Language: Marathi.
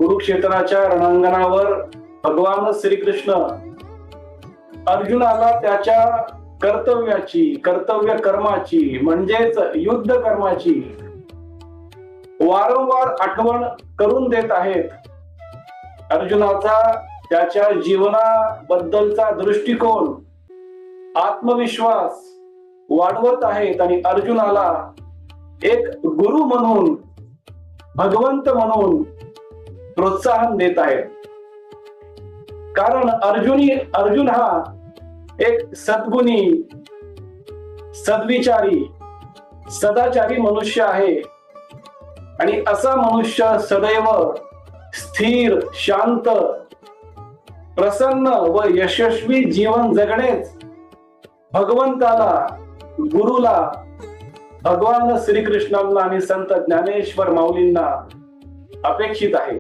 कुरुक्षेत्राच्या रणांगणावर भगवान श्रीकृष्ण अर्जुनाला त्याच्या कर्तव्य कर्माची म्हणजेच युद्ध कर्माची वारंवार आठवण करून देत आहेत. अर्जुनाचा त्याच्या जीवनाबद्दलचा दृष्टिकोन, आत्मविश्वास वाढवत आहेत आणि अर्जुनाला एक गुरु म्हणून, भगवंत म्हणून प्रोत्साहन देत आहेत. कारण अर्जुन हा एक सद्गुणी, सद्विचारी, सदाचारी मनुष्य आहे आणि असा मनुष्य सदैव स्थिर, शांत, प्रसन्न व यशस्वी जीवन जगणेच भगवंताला, गुरुला, भगवान श्रीकृष्णांना आणि संत ज्ञानेश्वर माऊलींना अपेक्षित आहे.